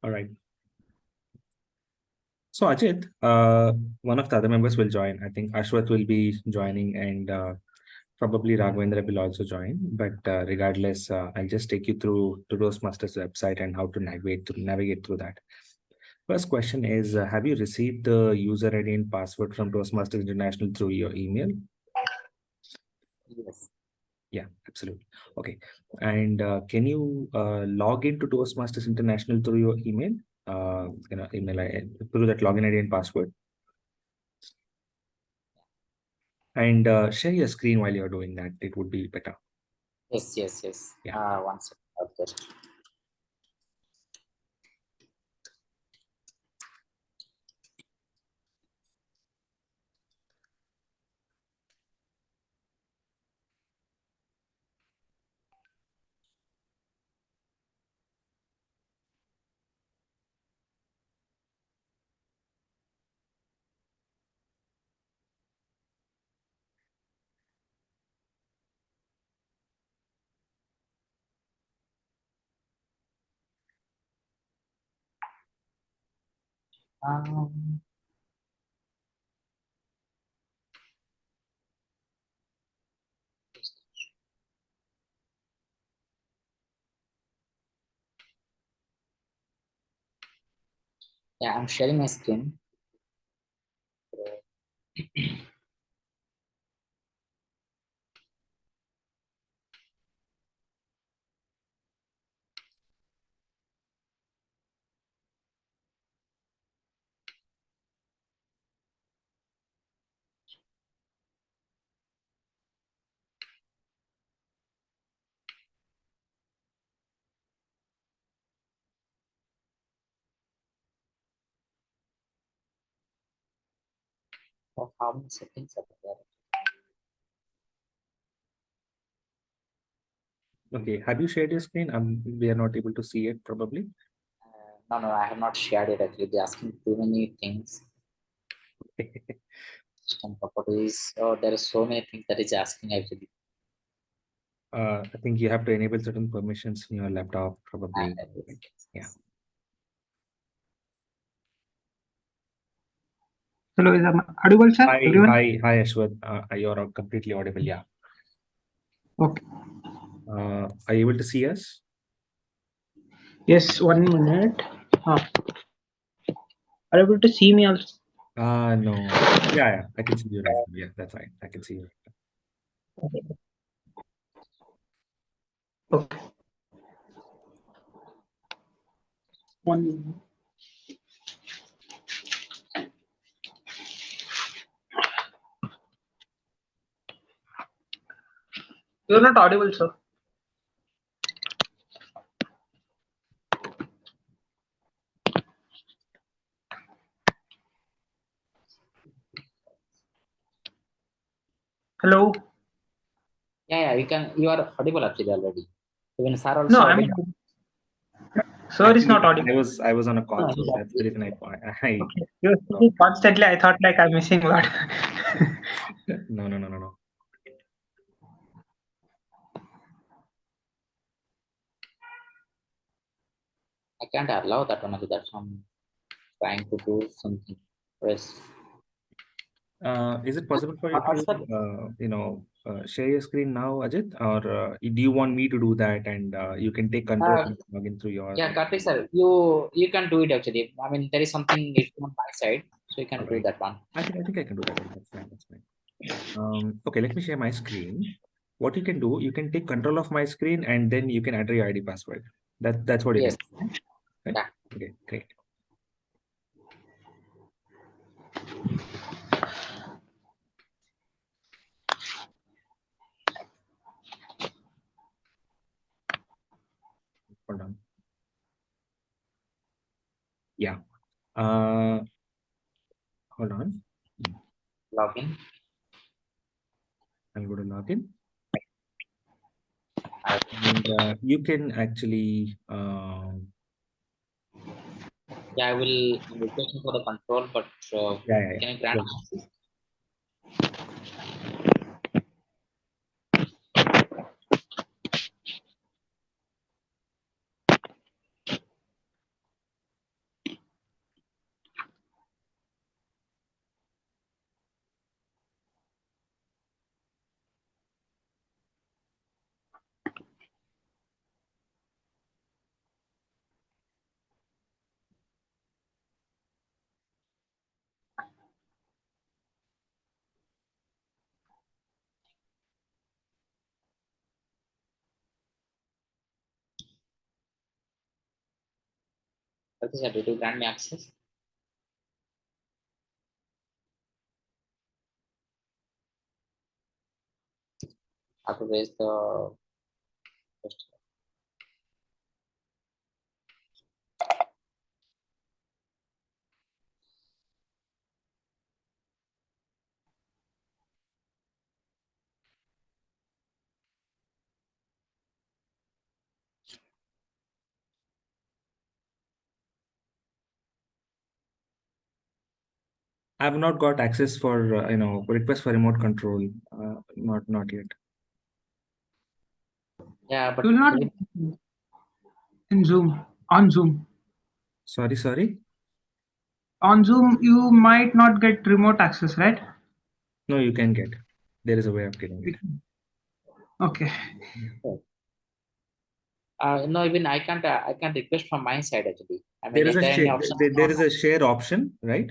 All right. So Ajit, one of the other members will join. I think Ashwath will be joining, and probably Raghavendra will also join. But regardless, I'll just take you through to Toastmasters website and how to navigate through that. First question is, have you received the user ID and password from Toastmasters International through your email? Yes. Yeah, absolutely. Okay. And can you log into Toastmasters International through your email? Through that login ID and password. And share your screen while you're doing that. It would be better. Yes. Yeah. One second. I'll just. Um, yeah, I'm sharing my screen. How many settings are there? Okay. Have you shared your screen? We are not able to see it probably. No, I have not shared it actually. They're asking too many things. System properties. Oh, there are so many things that is asking actually. I think you have to enable certain permissions in your laptop probably. Yeah. Hello, is that audible, sir? Hi, Everyone? hi, Ashwath. You're completely audible. Yeah. Okay. Are you able to see us? Yes, 1 minute. Are you able to see me also? No. Yeah, I can see you right now. Yeah, that's right. I can see you. Okay. 1 minute. You're not audible, sir. Hello? Yeah, you can. You are audible actually already. Even sir also No, I'm audible. sir is not audible. I was on a call, No, so that's the reason I Okay. You're speaking constantly. I thought like I'm missing a lot. no. I can't allow that one. That's I'm trying to do something. Yes. Is it possible for you Also, to share your screen now, Ajit, or do you want me to do that and you can take control and log in through your? yeah, Karthik sir, you can do it actually. I mean, there is something issue on my side, so you can All do right. that one. I think I can do that. That's fine. That's fine. Okay, let me share my screen. What you can do, you can take control of my screen and then you can enter your ID password. That's what you Yes. can do, right? Yeah. Okay, great. Hold on. Yeah. Hold on. Login. I'll go to login. And you can actually Yeah, I'm requesting for the control, but yeah. can you grant Sure. access? Pratisha, did you grant me access? I have to raise the question. I've not got access for request for remote control. Not yet. Yeah, but You will not in Zoom, on Zoom. Sorry. On Zoom, you might not get remote access, right? No, you can get. There is a way of getting it. Okay. no, even I can't request from my side actually. I mean, There is is a there any share. option? There is a share option, right?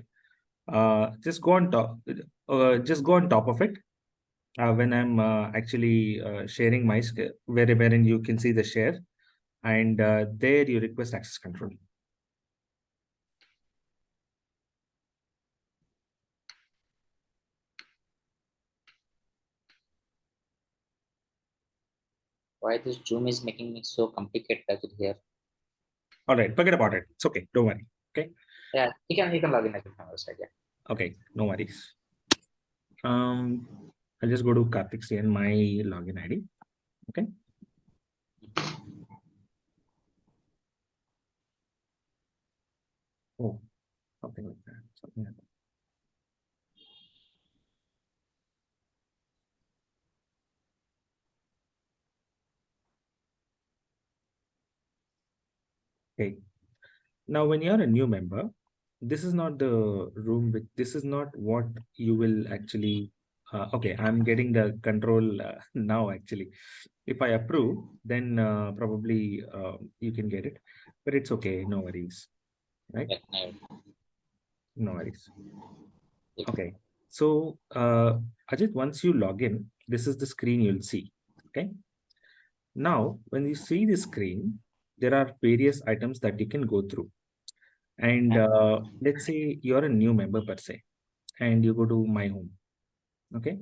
Just go on top. Just go on top of it. When I'm actually sharing my wherein you can see the share, and there you request access control. Why this Zoom is making me so complicated actually here? All right, forget about it. It's okay. Don't worry. Okay. Yeah, he can log in actually from our side. Yeah. Okay. No worries. I'll just go to Karthik's and my login ID. Okay. Oh, something like that. Something like that. Okay. Now, when you're a new member, this is not the room with, this is not what you will actually, okay, I'm getting the control now actually. If I approve, then probably you can get it, but it's okay. No worries, right? Yeah, No worries. yeah. Okay. So, Ajit, once you log in, this is the screen you'll see. Okay. Now, when you see the screen, there are various items that you can go through. And let's say you're a new member per se, and you go to my home. Okay.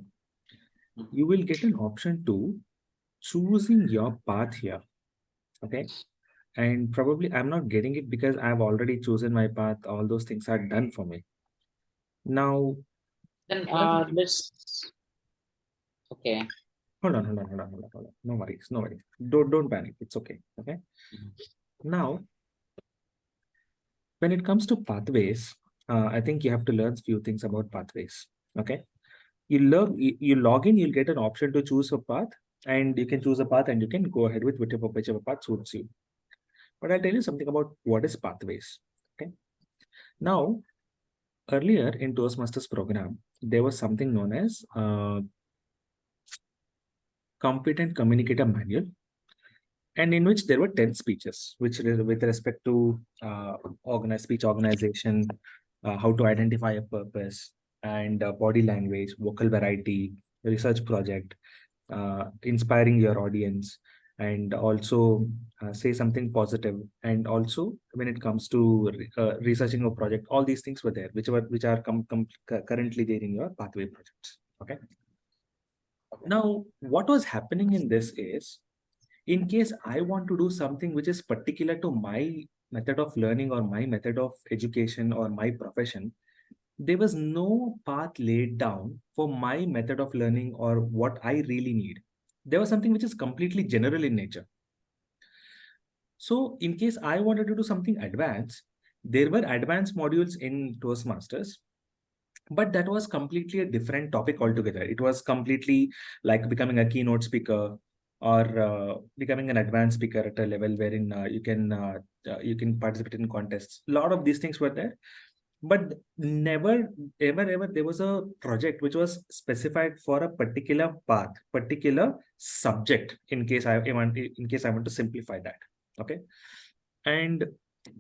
You will get an option to choosing your path here. Okay. And probably I'm not getting it because I've already chosen my path. All those things are done for me. Now, Then what- let's. Okay. hold on. No worries, no worries. Don't panic. It's okay. Okay. Mhm. Now, when it comes to pathways, I think you have to learn few things about pathways. Okay. You log in, you'll get an option to choose a path, and you can choose a path and you can go ahead with whichever path suits you. But I'll tell you something about what is pathways. Okay. Now, earlier in Toastmasters program, there was something known as competent communicator manual, and in which there were 10 speeches, which with respect to speech organization, how to identify a purpose, and body language, vocal variety, research project, inspiring your audience, and also say something positive. And also, when it comes to researching a project, all these things were there, which are currently there in your pathway projects. Okay. Now, what was happening in this is, in case I want to do something which is particular to my method of learning or my method of education or my profession, there was no path laid down for my method of learning or what I really need. There was something which is completely general in nature. So, in case I wanted to do something advanced, there were advanced modules in Toastmasters, but that was completely a different topic altogether. It was completely like becoming a keynote speaker or becoming an advanced speaker at a level wherein you can participate in contests. A lot of these things were there, but never ever there was a project which was specified for a particular path, particular subject. In case I want to simplify that, okay. And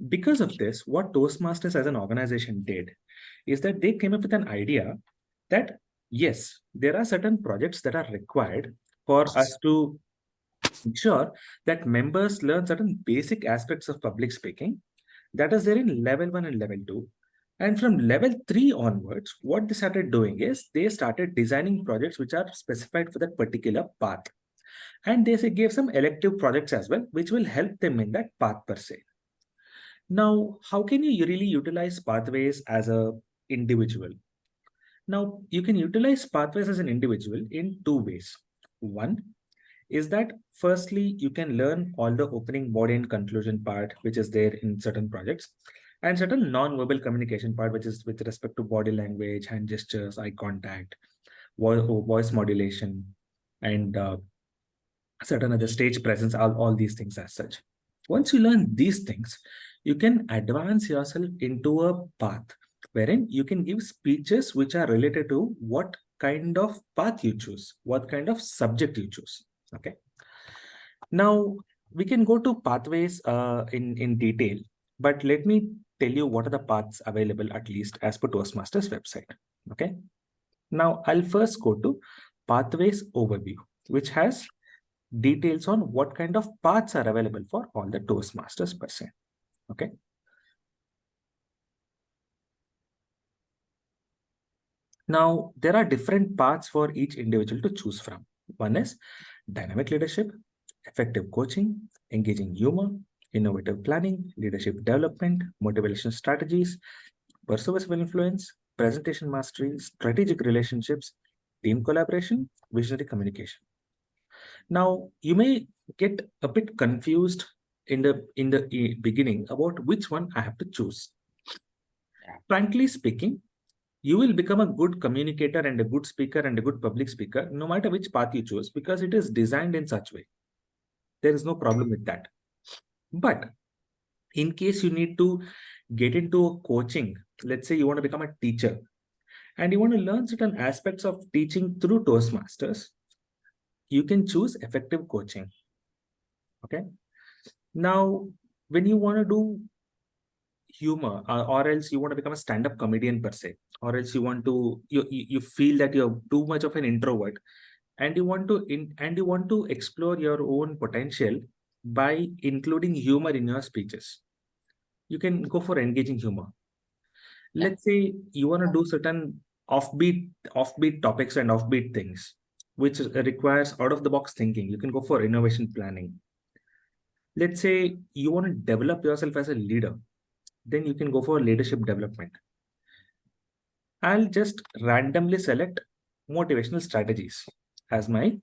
because of this, what Toastmasters as an organization did is that they came up with an idea that yes, there are certain projects that are required for us to ensure that members learn certain basic aspects of public speaking, That is there in level 1 and level 2. And from level 3 onwards, what they started doing is they started designing projects which are specified for that particular path. And they gave some elective projects as well, which will help them in that path per se. Now, how can you really utilize pathways as a individual? Now, you can utilize pathways as an individual in two ways. One is that firstly, you can learn all the opening body and conclusion part, which is there in certain projects, and certain non-verbal communication part, which is with respect to body language, hand gestures, eye contact, voice modulation, and certain other stage presence, all these things as such. Once you learn these things, you can advance yourself into a path wherein you can give speeches which are related to what kind of path you choose, what kind of subject you choose. Okay. Now we can go to pathways in detail, but let me tell you what are the paths available at least as per Toastmasters website. Okay. Now I'll first go to pathways overview, which has details on what kind of paths are available for all the Toastmasters per se. Okay. Now, there are different paths for each individual to choose from. One is dynamic leadership, effective coaching, engaging humor, innovative planning, leadership development, motivational strategies, persuasive influence, presentation mastery, strategic relationships, team collaboration, visionary communication. Now, you may get a bit confused in the beginning about which one I have to choose. Frankly speaking, you will become a good communicator and a good speaker and a good public speaker, no matter which path you choose, because it is designed in such way. There is no problem with that. But in case you need to get into a coaching, let's say you want to become a teacher and you want to learn certain aspects of teaching through Toastmasters, you can choose effective coaching. Okay. Now, when you want to do humor or else you want to become a stand-up comedian per se, or else you want to you feel that you're too much of an introvert and you want to explore your own potential by including humor in your speeches, you can go for engaging humor. Let's say you want to do certain offbeat topics and offbeat things which requires out of the box thinking, you can go for innovation planning. Let's say you want to develop yourself as a leader, then you can go for leadership development. I'll just randomly select motivational strategies as my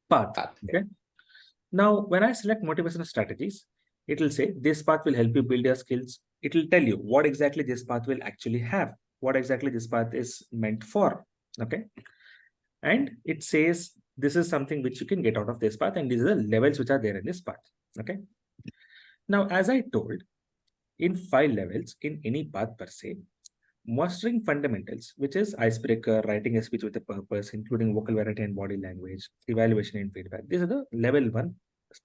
path. Okay. Now, when I select motivational strategies, it will say this path will help you build your skills. It will tell you what exactly this path will actually have, what exactly this path is meant for. Okay. And it says this is something which you can get out of this path, and these are the levels which are there in this path. Okay. Now, as I told, in 5 levels in any path per se, mastering fundamentals, which is icebreaker, writing a speech with a purpose, including vocal variety and body language, evaluation and feedback. These are the level 1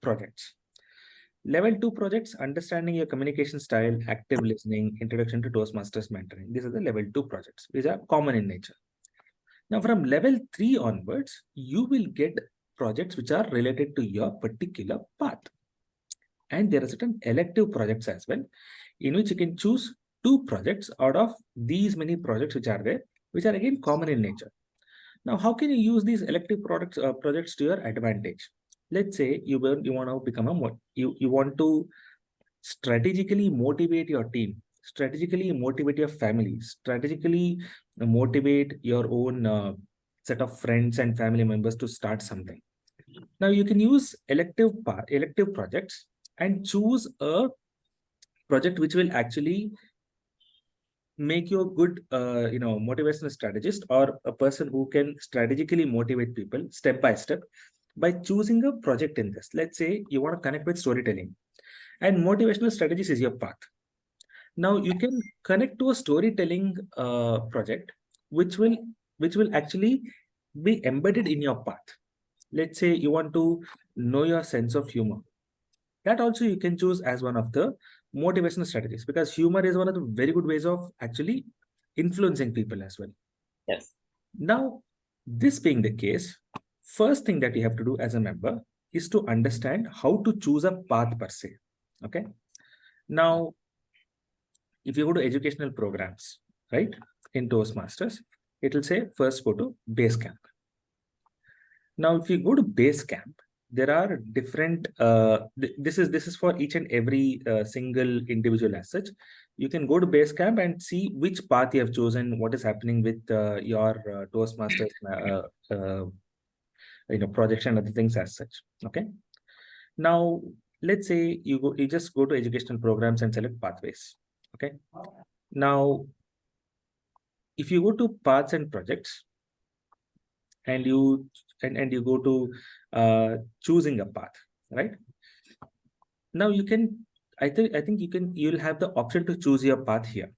projects. Level 2 projects, understanding your communication style, active listening, introduction to Toastmasters mentoring. These are the level 2 projects, which are common in nature. Now, from level 3 onwards, you will get projects which are related to your particular path. And there are certain elective projects as well, in which you can choose 2 projects out of these many projects which are there, which are again common in nature. Now, how can you use these elective projects to your advantage? Let's say you want to become you want to strategically motivate your team, strategically motivate your family, strategically motivate your own set of friends and family members to start something. Now you can use elective projects and choose a project which will actually make you a good motivational strategist, or a person who can strategically motivate people step by step by choosing a project in this. Let's say you want to connect with storytelling and motivational strategies is your path. Now you can connect to a storytelling project which will actually be embedded in your path. Let's say you want to know your sense of humor. That also you can choose as one of the motivational strategies, because humor is one of the very good ways of actually influencing people as well. Yes. Now, this being the case, first thing that you have to do as a member is to understand how to choose a path per se. Okay. Now, if you go to educational programs, right, in Toastmasters, it will say first go to Basecamp. Now, if you go to Basecamp, there are different. This is for each and every single individual as such. You can go to Basecamp and see which path you have chosen, what is happening with your Toastmasters, projection, other things as such. Okay. Now, let's say you just go to educational programs and select pathways. Okay. Now, if you go to paths and projects, and you go to choosing a path, right? Now you can, I think you'll have the option to choose your path here.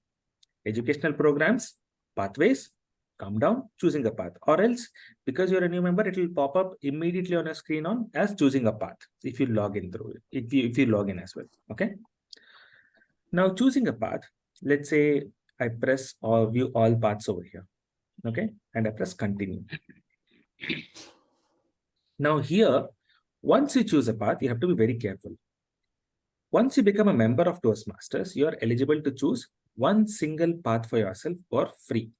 Educational programs, pathways, come down, choosing a path, or else because you're a new member, it will pop up immediately on your screen on as choosing a path if you log in through it, if you log in as well. Okay. Now choosing a path, let's say I press or view all paths over here. Okay, and I press continue. Now here, once you choose a path, you have to be very careful. Once you become a member of Toastmasters, you are eligible to choose one single path for yourself for free.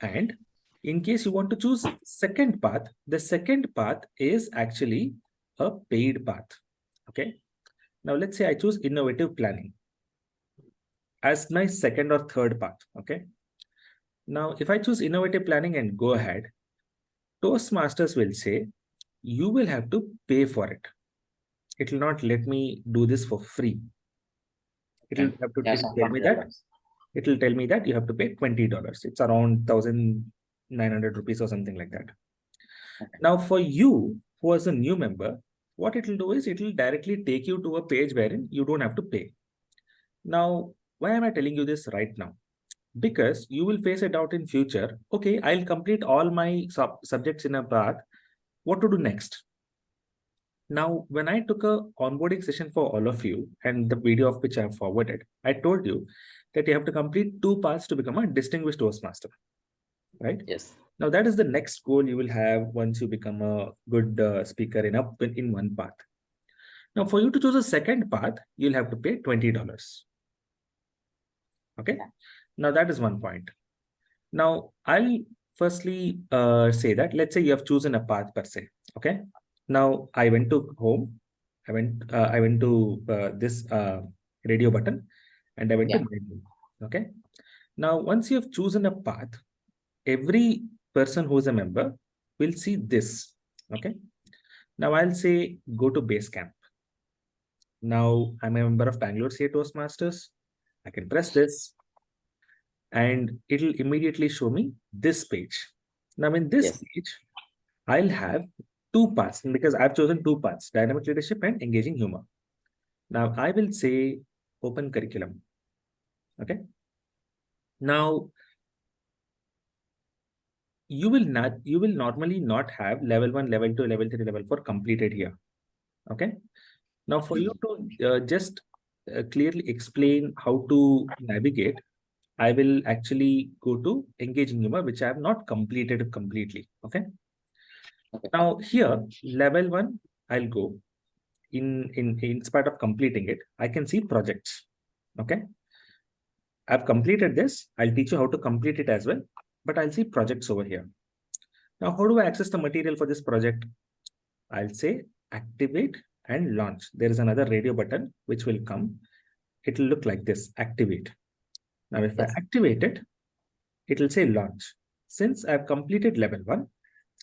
And in case you want to choose second path, the second path is actually a paid path. Okay. Now let's say I choose innovative planning as my second or third path. Okay. Now, if I choose innovative planning and go ahead, Toastmasters will say, you will have to pay for it. It will not let me do this for free. It will have to tell me that. It will tell me that you have to pay $20. It's around 1,900 rupees or something like that. Okay. Now, for you who is a new member, what it will do is it will directly take you to a page wherein you don't have to pay. Now, why am I telling you this right now? Because you will face a doubt in future. Okay, I'll complete all my subjects in a path. What to do next? Now, when I took a onboarding session for all of you and the video of which I have forwarded, I told you that you have to complete 2 paths to become a distinguished Toastmaster, right? Yes. Now, that is the next goal you will have once you become a good speaker in one path. Now, for you to choose a second path, you'll have to pay $20. Okay. Now, that is one point. Now, I'll firstly say that, let's say you have chosen a path per se. Okay. Now I went to home. I went to this radio button, and I went to menu. Okay. Now, once you have chosen a path, every person who is a member will see this. Okay. Now I'll say go to Basecamp. Now I'm a member of Bangalore CA Toastmasters. I can press this, and it'll immediately show me this page. Now in this page, I'll have 2 parts because I've chosen 2 parts, dynamic leadership and engaging humor. Now I will say open curriculum. Okay. Now you will normally not have level 1, level 2, level 3, level 4 completed here. Okay. Now for you to just clearly explain how to navigate, I will actually go to engaging humor, which I have not completed completely. Okay. Now here, level 1, I'll go. In spite of completing it, I can see projects. Okay. I've completed this. I'll teach you how to complete it as well, but I'll see projects over here. Now, how do I access the material for this project? I'll say activate and launch. There is another radio button which will come. It will look like this, activate. Now, if I activate it, it will say launch. Since I've completed level 1,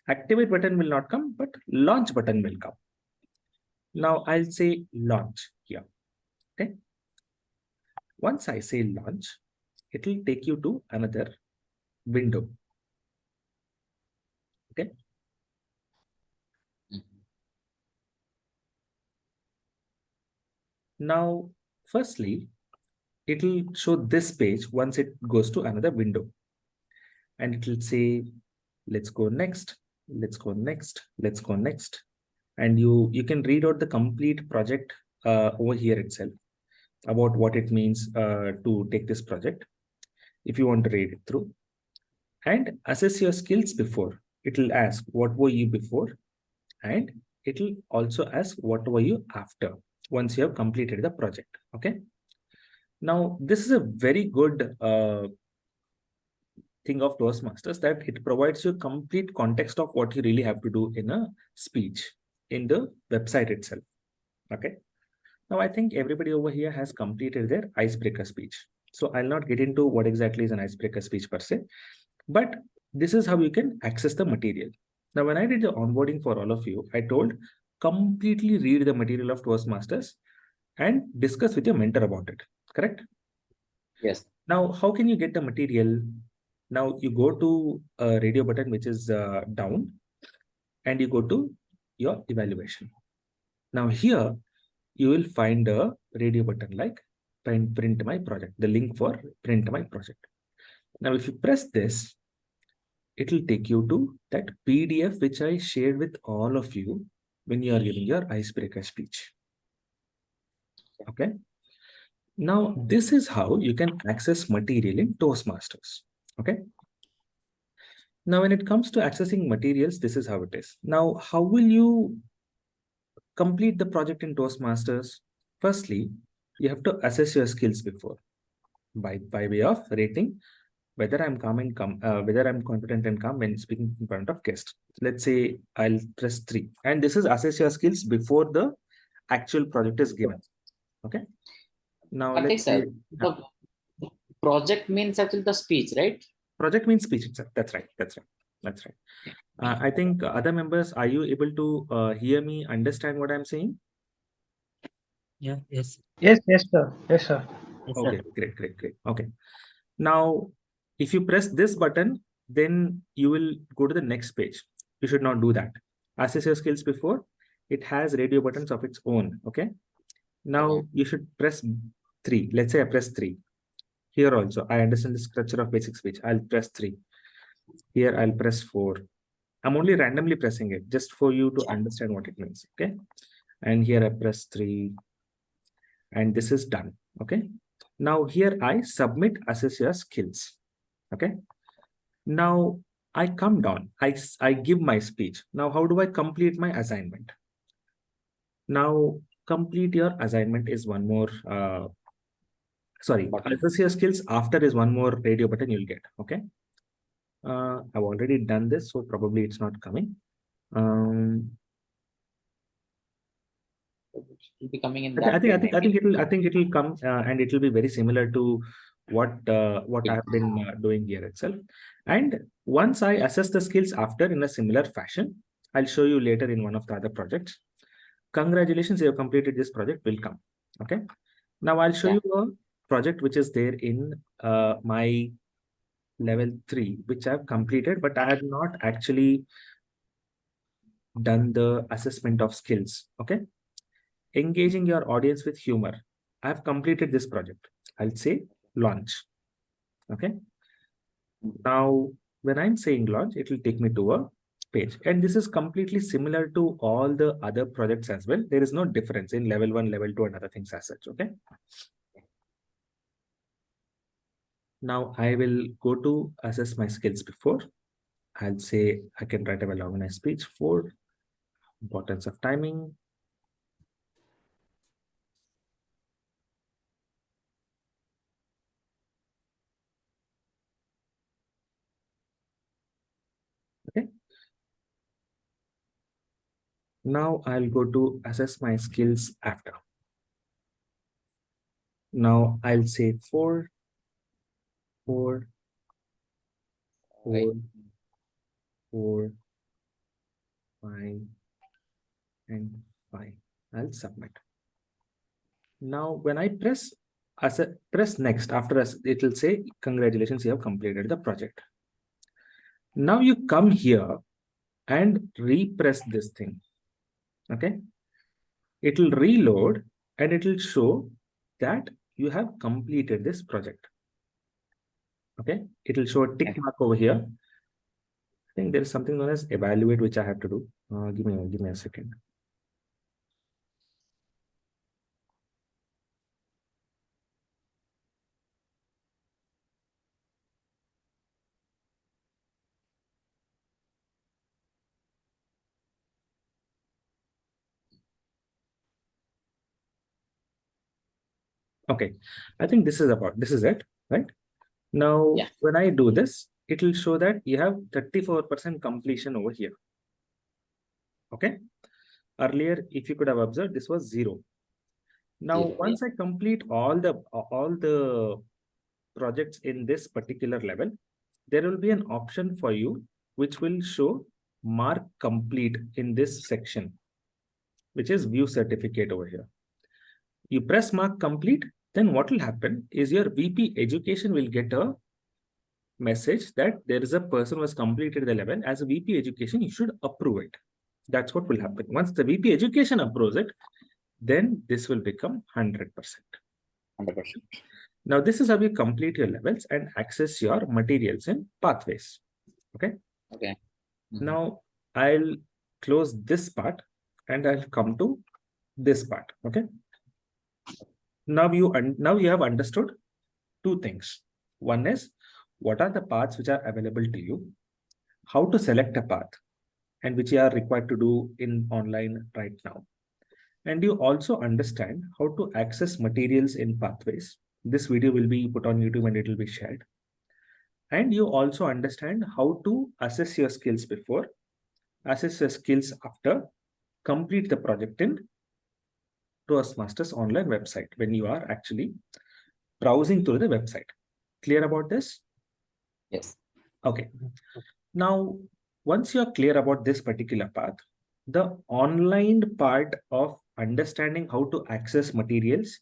activate button will not come, but launch button will come. Now I'll say launch here. Okay. Once I say launch, it will take you to another window. Okay. Now, firstly, it will show this page once it goes to another window. And it will say, let's go next, let's go next, let's go next. And you can read out the complete project over here itself about what it means to take this project if you want to read it through. And assess your skills before. It will ask, what were you before? And it will also ask, what were you after? once you have completed the project. Okay. Now, this is a very good thing of Toastmasters, that it provides you complete context of what you really have to do in a speech in the website itself. Okay. Now, I think everybody over here has completed their icebreaker speech. So I'll not get into what exactly is an icebreaker speech per se, but this is how you can access the material. Now, when I did the onboarding for all of you, I told completely read the material of Toastmasters and discuss with your mentor about it. Correct? Yes. Now, how can you get the material? Now, you go to a radio button, which is down, and you go to your evaluation. Now, here you will find a radio button like print my project, the link for print my project. Now, if you press this, it will take you to that PDF which I shared with all of you when you are giving your icebreaker speech. Okay. Now, this is how you can access material in Toastmasters. Okay. Now, when it comes to accessing materials, this is how it is. Now, how will you complete the project in Toastmasters? Firstly, you have to assess your skills before by way of rating whether I'm whether I'm competent and calm when speaking in front of guests. Let's say I'll press 3, and this is assess your skills before the actual project is given. Okay. Now Okay, let's say sir. The project means actually the speech, right? project means speech itself. That's right. That's right. That's right. I think other members, are you able to hear me, understand what I'm saying? Yeah, yes. Yes, yes, sir. Yes, sir. Yes, Okay, sir. great, great, great. Okay. Now, if you press this button, then you will go to the next page. You should not do that. Assess your skills before. It has radio buttons of its own. Okay. Now you should press 3. Let's say I press 3. Here also, I understand the structure of basic speech. I'll press 3. Here I'll press 4. I'm only randomly pressing it just for you to understand what it means. Okay. And here I press 3. And this is done. Okay. Now here I submit assess your skills. Okay. Now I come down, I give my speech. Now, how do I complete my assignment? Now, complete your assignment is one more, sorry, assess your skills after is one more radio button you'll get. Okay. I've already done this, so probably it's not coming. It will be coming in I that way. I think it will come and it will be very similar to what I have been doing here itself. And once I assess the skills after in a similar fashion, I'll show you later in one of the other projects. Congratulations, you have completed this project. Will come. Okay. Now I'll show you a project which is there in my level 3, which I've completed, but I have not actually done the assessment of skills. Okay. Engaging your audience with humor. I've completed this project. I'll say launch. Okay. Now, when I'm saying launch, it will take me to a page. And this is completely similar to all the other projects as well. There is no difference in level 1, level 2, and other things as such. Okay. Now I will go to assess my skills before. I'll say I can write a well-organized speech for importance of timing. Okay. Now I'll go to assess my skills after. Now I'll say 4, 4, 4, 4, 5, and 5. I'll submit. Now, when I press next, after it will say, congratulations, you have completed the project. Now you come here and repress this thing. Okay. It will reload and it will show that you have completed this project. Okay. It will show a tick mark over here. I think there is something known as evaluate, which I have to do. Give me a second. Okay, I think this is it, right? Now, Yeah. when I do this, it will show that you have 34% completion over here. Okay. Earlier, if you could have observed, this was 0. Now, Zero, once I complete all the projects in this particular level, there will be an option for you which will show mark complete in this section, which is view certificate over here. You press mark complete, then what will happen is your VP education will get a message that there is a person who has completed the level. As a VP education, you should approve it. That's what will happen. Once the VP education approves it, then this will become 100%. 100%. Now, this is how you complete your levels and access your materials in pathways. Okay. Okay. Now, I'll close this part and I'll come to this part. Okay. Now you have understood two things. One is what are the paths which are available to you, how to select a path, and which you are required to do in online right now. And you also understand how to access materials in pathways. This video will be put on YouTube and it will be shared. And you also understand how to assess your skills before, assess your skills after, complete the project in Toastmasters online website when you are actually browsing through the website. Clear about this? Yes. Okay. Now, once you're clear about this particular path, the online part of understanding how to access materials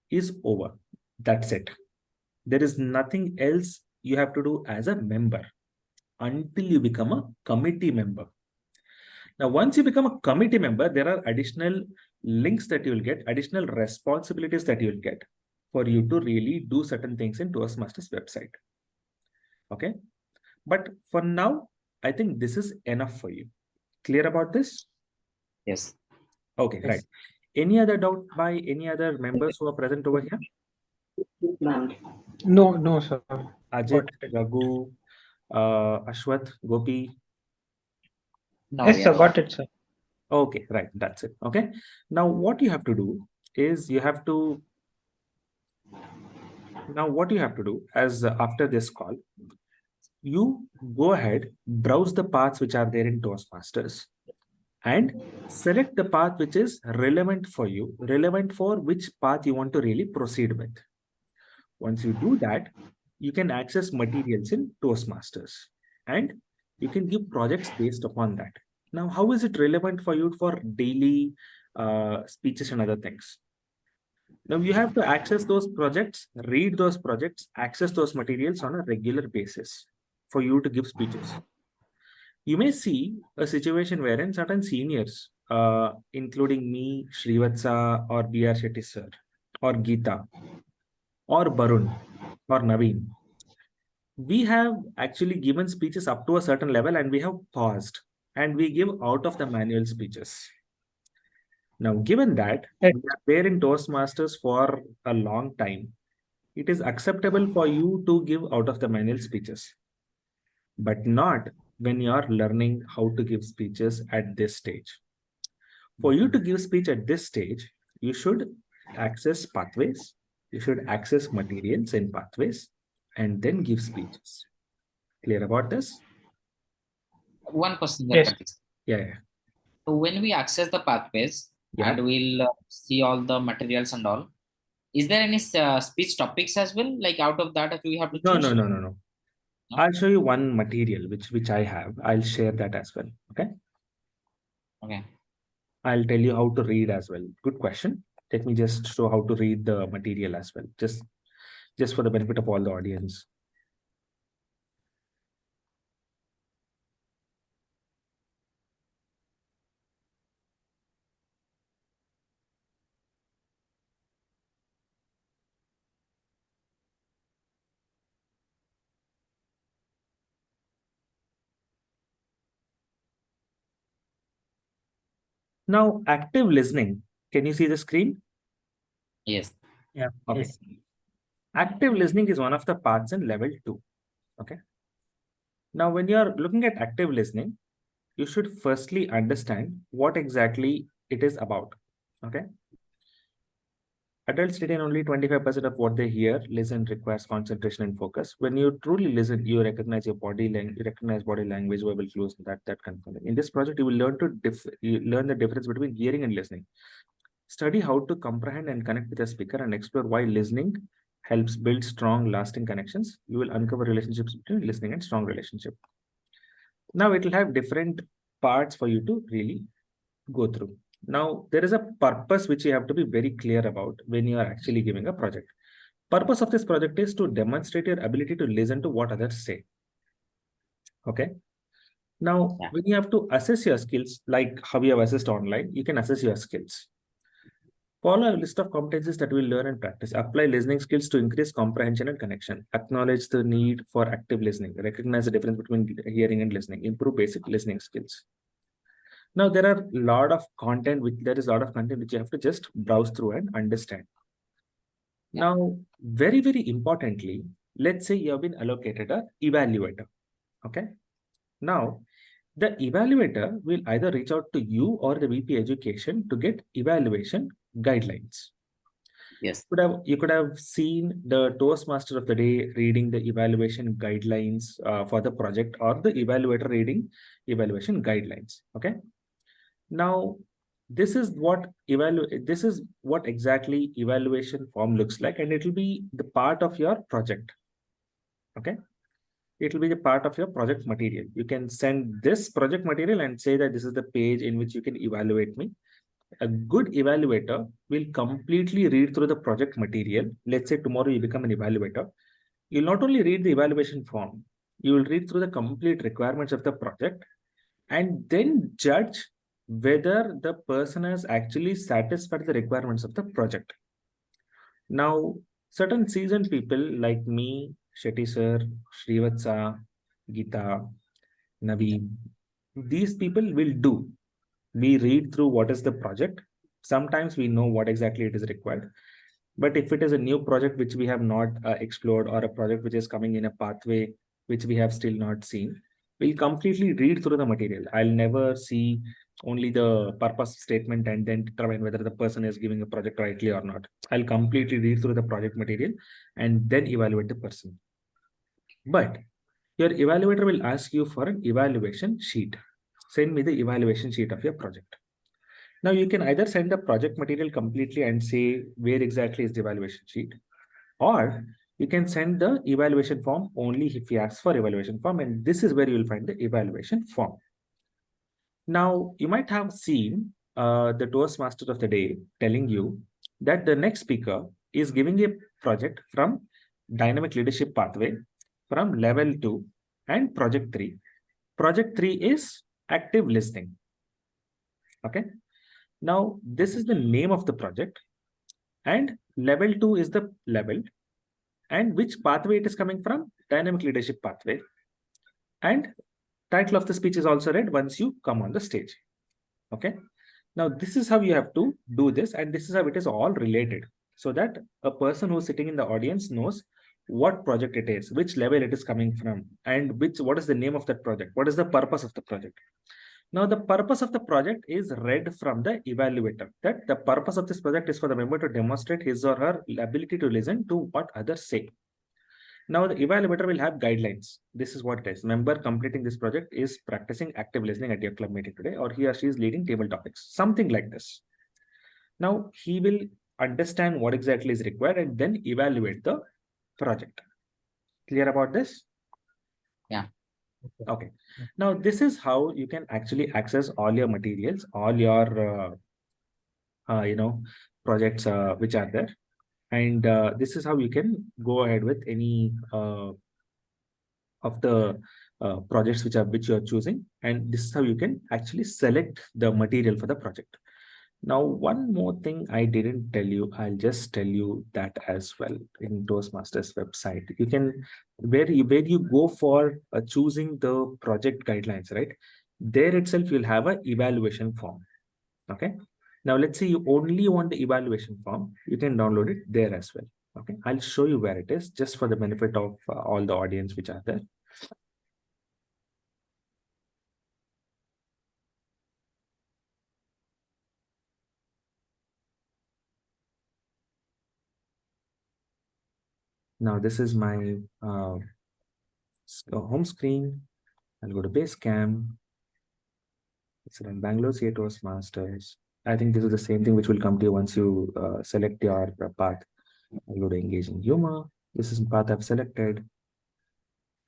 is over. That's it. There is nothing else you have to do as a member until you become a committee member. Now, once you become a committee member, there are additional links that you will get, additional responsibilities that you will get for you to really do certain things in Toastmasters website. Okay. But for now, I think this is enough for you. Clear about this? Yes. Okay, Yes. right. Any other doubt by any other members who are present over here? No, sir. Ajit, Raghu, Ashwath, Gopi. No, Yes, we sir. are Got it, sir. Okay, right. That's it. Okay. Now, what you have to do is what you have to do as after this call, you go ahead, browse the paths which are there in Toastmasters and select the path which is relevant for you, relevant for which path you want to really proceed with. Once you do that, you can access materials in Toastmasters and you can give projects based upon that. Now, how is it relevant for you for daily speeches and other things? Now, you have to access those projects, read those projects, access those materials on a regular basis for you to give speeches. You may see a situation wherein certain seniors, including me, Srivatsa, or B.R. Shetty sir, or Geeta, or Barun, or Naveen, we have actually given speeches up to a certain level and we have paused and we give out of the manual speeches. Now, given that Yes. we are there in Toastmasters for a long time, it is acceptable for you to give out of the manual speeches, but not when you are learning how to give speeches at this stage. For you to give speech at this stage, you should access pathways, you should access materials in pathways, and then give speeches. Clear about this? one question there, Yes. Karthik. Yeah. So when we access the pathways Yeah. and we'll see all the materials and all, is there any speech topics as well? Like out of that, we have to No. choose? No. I'll show you one material which I have. I'll share that as well. Okay. Okay. I'll tell you how to read as well. Good question. Let me just show how to read the material as well. Just for the benefit of all the audience. Now, active listening. Can you see the screen? Yes. Yeah. Okay. Yes. Active listening is one of the parts in level 2. Okay. Now, when you are looking at active listening, you should firstly understand what exactly it is about. Okay. Adults retain only 25% of what they hear. Listen requires concentration and focus. When you truly listen, you recognize your body language, you recognize body language, verbal cues, that confirm. In this project, you will learn you learn the difference between hearing and listening. Study how to comprehend and connect with a speaker and explore why listening helps build strong, lasting connections. You will uncover relationships between listening and strong relationship. Now it will have different parts for you to really go through. Now, there is a purpose which you have to be very clear about when you are actually giving a project. Purpose of this project is to demonstrate your ability to listen to what others say. Okay. Now, Yeah. when you have to assess your skills, like how you have assessed online, you can assess your skills. Follow a list of competencies that we will learn and practice. Apply listening skills to increase comprehension and connection. Acknowledge the need for active listening. Recognize the difference between hearing and listening. Improve basic listening skills. Now there are a lot of content which you have to just browse through and understand. Now, very, very importantly, let's say you have been allocated a evaluator. Okay. Now, the evaluator will either reach out to you or the VP Education to get evaluation guidelines. Yes. You could have seen the Toastmaster of the day reading the evaluation guidelines for the project, or the evaluator reading evaluation guidelines. Okay. Now, this is what exactly evaluation form looks like, and it will be the part of your project. Okay. It will be the part of your project material. You can send this project material and say that this is the page in which you can evaluate me. A good evaluator will completely read through the project material. Let's say tomorrow you become an evaluator. You'll not only read the evaluation form, you will read through the complete requirements of the project and then judge whether the person has actually satisfied the requirements of the project. Now, certain seasoned people like me, Shetty sir, Srivatsa, Geeta, Naveem, these people will do. We read through what is the project. Sometimes we know what exactly it is required. But if it is a new project which we have not explored, or a project which is coming in a pathway which we have still not seen, we'll completely read through the material. I'll never see only the purpose statement and then determine whether the person is giving a project rightly or not. I'll completely read through the project material and then evaluate the person. But your evaluator will ask you for an evaluation sheet. Send me the evaluation sheet of your project. Now you can either send the project material completely and say where exactly is the evaluation sheet, or you can send the evaluation form only if he asks for evaluation form, and this is where you will find the evaluation form. Now you might have seen the Toastmaster of the day telling you that the next speaker is giving a project from dynamic leadership pathway from level 2 and project 3. Project 3 is active listening. Okay. Now, this is the name of the project, and level 2 is the level, and which pathway it is coming from, dynamic leadership pathway. And title of the speech is also read once you come on the stage. Okay. Now, this is how you have to do this, and this is how it is all related, so that a person who's sitting in the audience knows what project it is, which level it is coming from, and what is the name of that project, what is the purpose of the project. Now, the purpose of the project is read from the evaluator, that the purpose of this project is for the member to demonstrate his or her ability to listen to what others say. Now, the evaluator will have guidelines. This is what it is. Member completing this project is practicing active listening at your club meeting today, or he or she is leading table topics, something like this. Now, he will understand what exactly is required and then evaluate the project. Clear about this? Yeah. Okay. Now, this is how you can actually access all your materials, all your projects which are there, and this is how you can go ahead with any of the projects which you are choosing, and this is how you can actually select the material for the project. Now, one more thing I didn't tell you, I'll just tell you that as well. In Toastmasters website, you can where you go for choosing the project guidelines, right? There itself you'll have an evaluation form. Okay. Now let's say you only want the evaluation form, you can download it there as well. Okay, I'll show you where it is just for the benefit of all the audience which are there. Now this is my home screen. I'll go to Basecamp. It's in Bangalore CA Toastmasters. I think this is the same thing which will come to you once you select your path. I'll go to engaging humor. This is the path I've selected.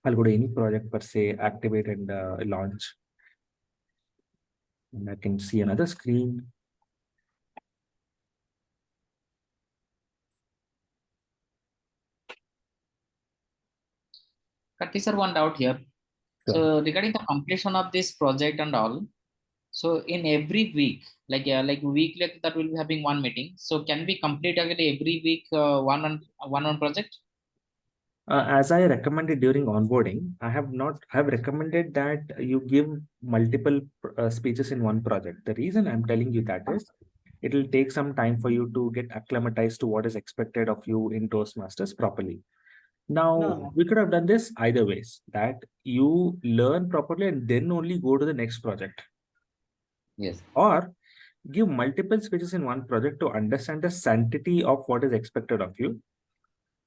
I'll go to any project per se, activate and launch. And I can see another screen. Karthi sir, one doubt here. Sure. So regarding the completion of this project and all, so in every week, like weekly that will be having one meeting. So can we complete actually every week one project? As I recommended during onboarding, I have recommended that you give multiple speeches in one project. The reason I'm telling you that is it will take some time for you to get acclimatized to what is expected of you in Toastmasters properly. Now, No. we could have done this either ways, that you learn properly and then only go to the next project, Yes. or give multiple speeches in one project to understand the sanctity of what is expected of you,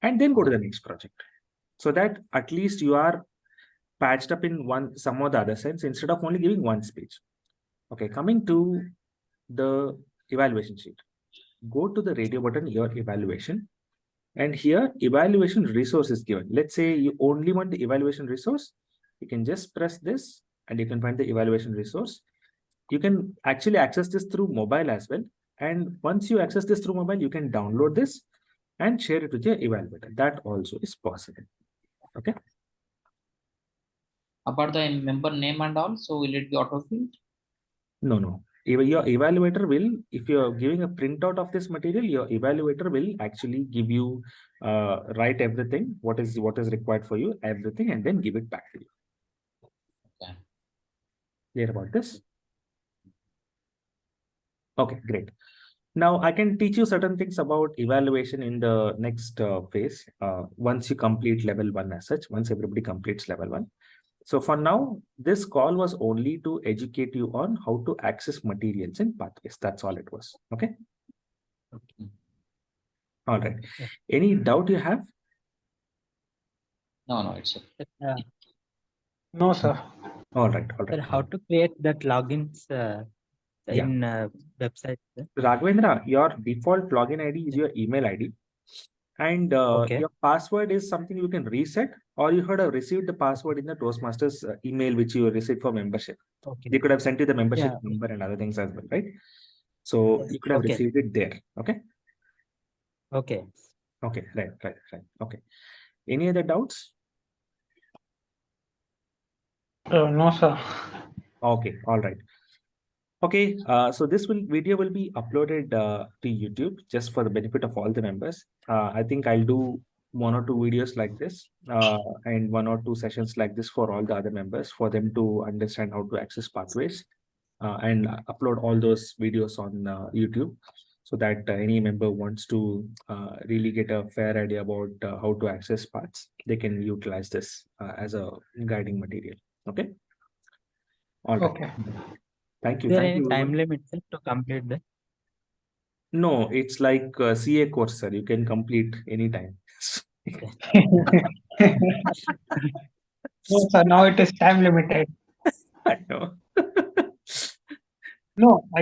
and then go to the next project, so that at least you are patched up in some or the other sense instead of only giving one speech. Okay, coming to the evaluation sheet, go to the radio button, your evaluation, and here evaluation resource is given. Let's say you only want the evaluation resource. You can just press this and you can find the evaluation resource. You can actually access this through mobile as well. And once you access this through mobile, you can download this and share it with your evaluator. That also is possible. Okay. About the member name and all, so will it be auto-filled? No. Your evaluator will, if you're giving a printout of this material, your evaluator will actually give you, write everything, what is required for you, everything, and then give it back to you. Okay. Clear about this? Okay, great. Now I can teach you certain things about evaluation in the next phase. Once you complete level 1 as such, once everybody completes level 1. So for now, this call was only to educate you on how to access materials in pathways. That's all it was. Okay. Okay. All right. Yeah. Any doubt you have? No, it's okay. No, sir. All right. Sir, how to create that logins Yeah. in website? Sir? Raghavendra, your default login ID is your email ID. And Okay. your password is something you can reset, or you could have received the password in the Toastmasters email, which you received for membership. Okay. They could have sent you the membership Yeah. number and other things as well, right? So you could have Okay. received it there. Okay. Okay. Okay. Right. Okay. Any other doubts? No, sir. Okay. All right. Okay. So this video will be uploaded to YouTube just for the benefit of all the members. I think I'll do 1 or 2 videos like this and 1 or 2 sessions like this for all the other members, for them to understand how to access pathways and upload all those videos on YouTube, so that any member wants to really get a fair idea about how to access paths, they can utilize this as a guiding material. Okay. All right. Okay. Thank you. Is there Thank any you. time limit, sir, to complete that? No, it's like a CA course, sir. You can complete anytime. No, sir. Now it is time limited. I know. No, I